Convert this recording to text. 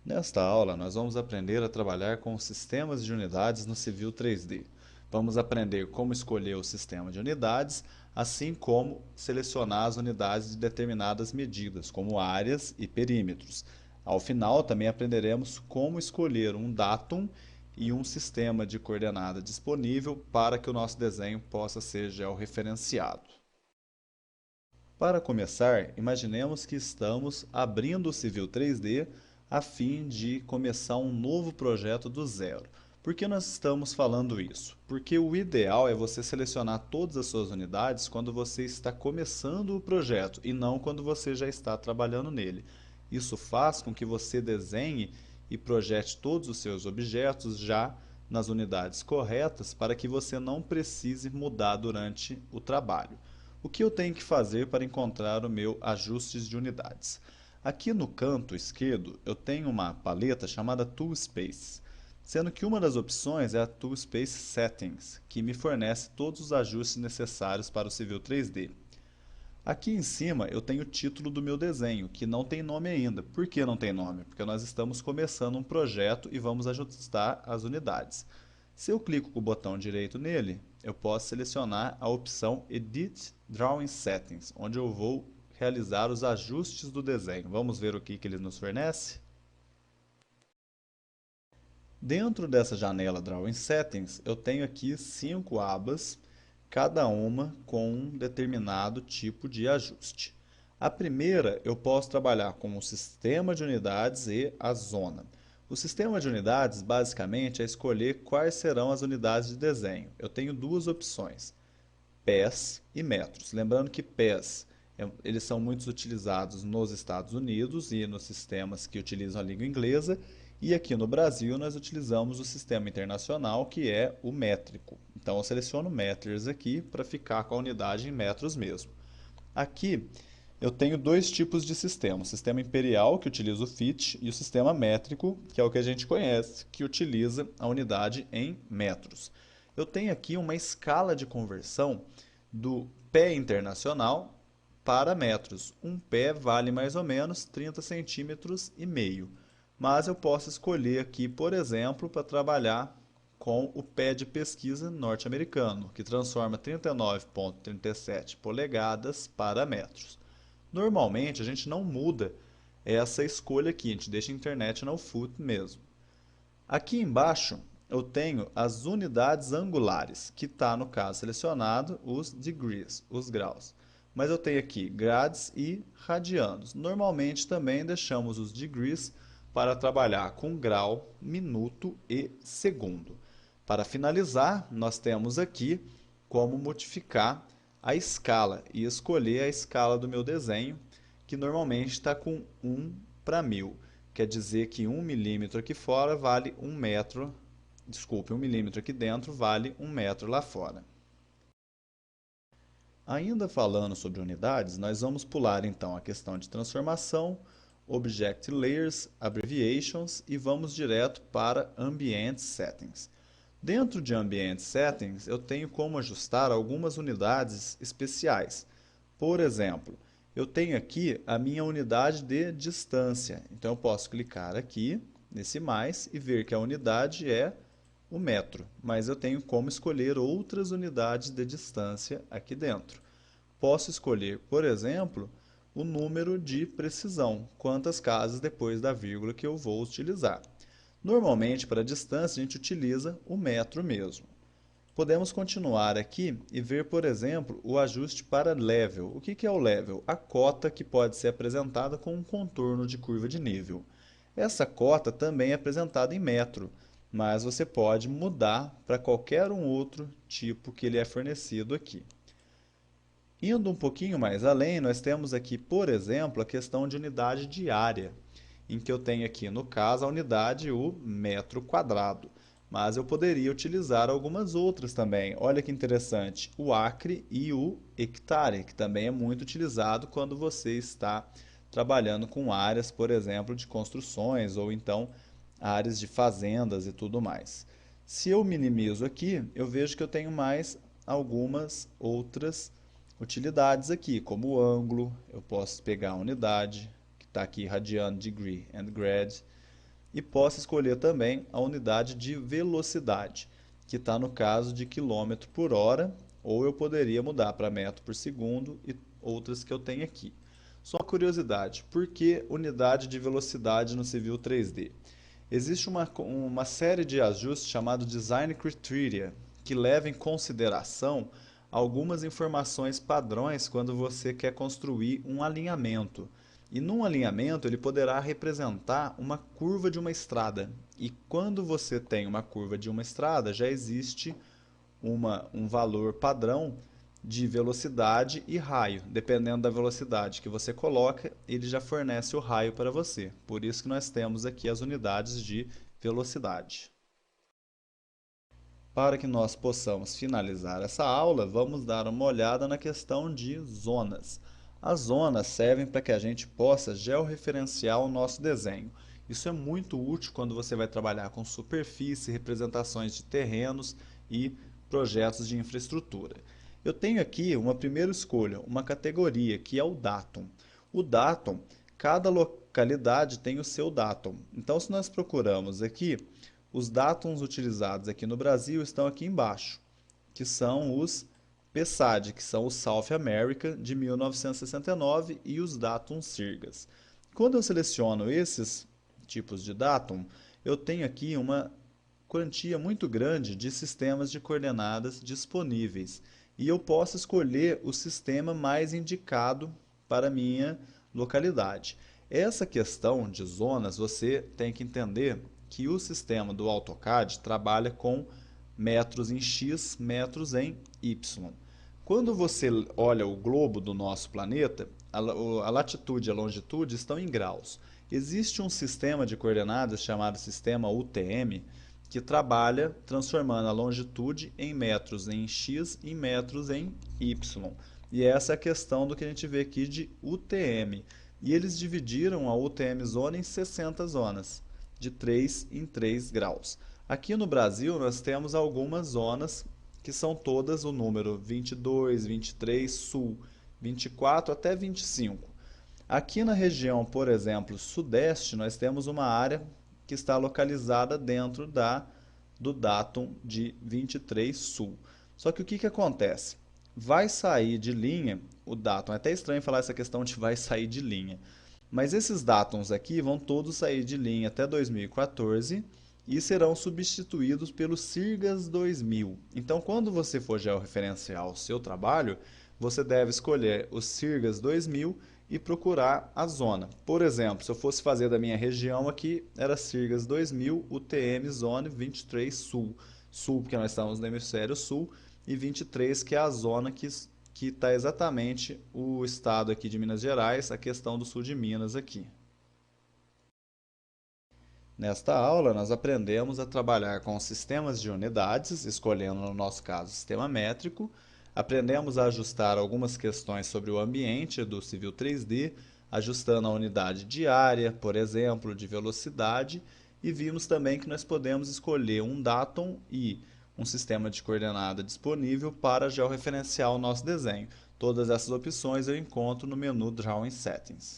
Nesta aula, nós vamos aprender a trabalhar com sistemas de unidades no Civil 3D. Vamos aprender como escolher o sistema de unidades, assim como selecionar as unidades de determinadas medidas, como áreas e perímetros. Ao final, também aprenderemos como escolher um datum e um sistema de coordenada disponível para que o nosso desenho possa ser georreferenciado. Para começar, imaginemos que estamos abrindo o Civil 3D a fim de começar um novo projeto do zero. Por que nós estamos falando isso? Porque o ideal é você selecionar todas as suas unidades quando você está começando o projeto e não quando você já está trabalhando nele. Isso faz com que você desenhe e projete todos os seus objetos já nas unidades corretas para que você não precise mudar durante o trabalho. O que eu tenho que fazer para encontrar o meu ajustes de unidades? Aqui no canto esquerdo eu tenho uma paleta chamada Tool Space, sendo que uma das opções é a Tool Space Settings, que me fornece todos os ajustes necessários para o Civil 3D. Aqui em cima eu tenho o título do meu desenho, que não tem nome ainda. Por que não tem nome? Porque nós estamos começando um projeto e vamos ajustar as unidades. Se eu clico com o botão direito nele, eu posso selecionar a opção Edit Drawing Settings, onde eu vou realizar os ajustes do desenho. Vamos ver o que ele nos fornece? Dentro dessa janela Drawing Settings, eu tenho aqui 5 abas, cada uma com um determinado tipo de ajuste. A primeira, eu posso trabalhar com o sistema de unidades e a zona. O sistema de unidades, basicamente, é escolher quais serão as unidades de desenho. Eu tenho duas opções, pés e metros. Lembrando que pés, eles são muito utilizados nos Estados Unidos e nos sistemas que utilizam a língua inglesa, e aqui no Brasil nós utilizamos o sistema internacional, que é o métrico. Então eu seleciono meters aqui para ficar com a unidade em metros mesmo. Aqui eu tenho dois tipos de sistema: o sistema imperial, que utiliza o feet, e o sistema métrico, que é o que a gente conhece, que utiliza a unidade em metros. Eu tenho aqui uma escala de conversão do pé internacional para metros. Um pé vale mais ou menos 30 centímetros e meio. Mas eu posso escolher aqui, por exemplo, para trabalhar com o pé de pesquisa norte-americano, que transforma 39,37 polegadas para metros. Normalmente a gente não muda essa escolha aqui, a gente deixa a internet no foot mesmo. Aqui embaixo eu tenho as unidades angulares, que está no caso selecionado os degrees, os graus. Mas eu tenho aqui grades e radianos. Normalmente também deixamos os degrees para trabalhar com grau, minuto e segundo. Para finalizar, nós temos aqui como modificar a escala e escolher a escala do meu desenho, que normalmente está com 1 para 1000. Quer dizer que 1 milímetro aqui fora vale 1 metro, desculpe, 1 milímetro aqui dentro vale 1 metro lá fora. Ainda falando sobre unidades, nós vamos pular então a questão de transformação, Object Layers, Abbreviations e vamos direto para Ambient Settings. Dentro de Ambient Settings, eu tenho como ajustar algumas unidades especiais. Por exemplo, eu tenho aqui a minha unidade de distância. Então eu posso clicar aqui nesse mais e ver que a unidade é o metro, mas eu tenho como escolher outras unidades de distância aqui dentro. Posso escolher, por exemplo, o número de precisão, quantas casas depois da vírgula que eu vou utilizar. Normalmente, para a distância, a gente utiliza o metro mesmo. Podemos continuar aqui e ver, por exemplo, o ajuste para level. O que é o level? A cota que pode ser apresentada com um contorno de curva de nível. Essa cota também é apresentada em metro, mas você pode mudar para qualquer um outro tipo que ele é fornecido aqui. Indo um pouquinho mais além, nós temos aqui, por exemplo, a questão de unidade de área, em que eu tenho aqui, no caso, a unidade, o metro quadrado. Mas eu poderia utilizar algumas outras também. Olha que interessante, o acre e o hectare, que também é muito utilizado quando você está trabalhando com áreas, por exemplo, de construções ou então áreas de fazendas e tudo mais. Se eu minimizo aqui, eu vejo que eu tenho mais algumas outras utilidades aqui, como o ângulo. Eu posso pegar a unidade, que está aqui, radiano, degree and grad. e posso escolher também a unidade de velocidade, que está no caso de quilômetro por hora, ou eu poderia mudar para metro por segundo e outras que eu tenho aqui. Só uma curiosidade, por que unidade de velocidade no Civil 3D? Existe uma série de ajustes chamado Design Criteria, que leva em consideração algumas informações padrões quando você quer construir um alinhamento. E num alinhamento ele poderá representar uma curva de uma estrada. E quando você tem uma curva de uma estrada, já existe um valor padrão de velocidade e raio. Dependendo da velocidade que você coloca, ele já fornece o raio para você. Por isso que nós temos aqui as unidades de velocidade. Para que nós possamos finalizar essa aula, vamos dar uma olhada na questão de zonas. As zonas servem para que a gente possa georreferenciar o nosso desenho. Isso é muito útil quando você vai trabalhar com superfície, representações de terrenos e projetos de infraestrutura. Eu tenho aqui uma primeira escolha, uma categoria, que é o datum. O datum, cada localidade tem o seu datum. Então, se nós procuramos aqui, os datums utilizados aqui no Brasil estão aqui embaixo, que são os PSAD, que são o South America de 1969 e os datums sirgas. Quando eu seleciono esses tipos de datum, eu tenho aqui uma quantia muito grande de sistemas de coordenadas disponíveis e eu posso escolher o sistema mais indicado para a minha localidade. Essa questão de zonas, você tem que entender que o sistema do AutoCAD trabalha com metros em X, metros em Y. Quando você olha o globo do nosso planeta, a latitude e a longitude estão em graus. Existe um sistema de coordenadas chamado sistema UTM, que trabalha transformando a longitude em metros em X e metros em Y. E essa é a questão do que a gente vê aqui de UTM. E eles dividiram a UTM Zone em 60 zonas, de 3 em 3 graus. Aqui no Brasil nós temos algumas zonas que são todas o número 22, 23 Sul, 24 até 25. Aqui na região, por exemplo, Sudeste, nós temos uma área que está localizada dentro do datum de 23 Sul. Só que o que acontece? Vai sair de linha o datum. É até estranho falar essa questão de vai sair de linha. Mas esses datums aqui vão todos sair de linha até 2014 e serão substituídos pelo Sirgas 2000. Então, quando você for georreferenciar o seu trabalho, você deve escolher o Sirgas 2000 e procurar a zona. Por exemplo, se eu fosse fazer da minha região aqui, era Sirgas 2000, UTM Zone 23 Sul. Sul, porque nós estamos no hemisfério sul, e 23, que é a zona que está exatamente o estado aqui de Minas Gerais, a questão do sul de Minas aqui. Nesta aula, nós aprendemos a trabalhar com sistemas de unidades, escolhendo, no nosso caso, o sistema métrico. Aprendemos a ajustar algumas questões sobre o ambiente do Civil 3D, ajustando a unidade de área, por exemplo, de velocidade, e vimos também que nós podemos escolher um datum e um sistema de coordenada disponível para georreferenciar o nosso desenho. Todas essas opções eu encontro no menu Drawing Settings.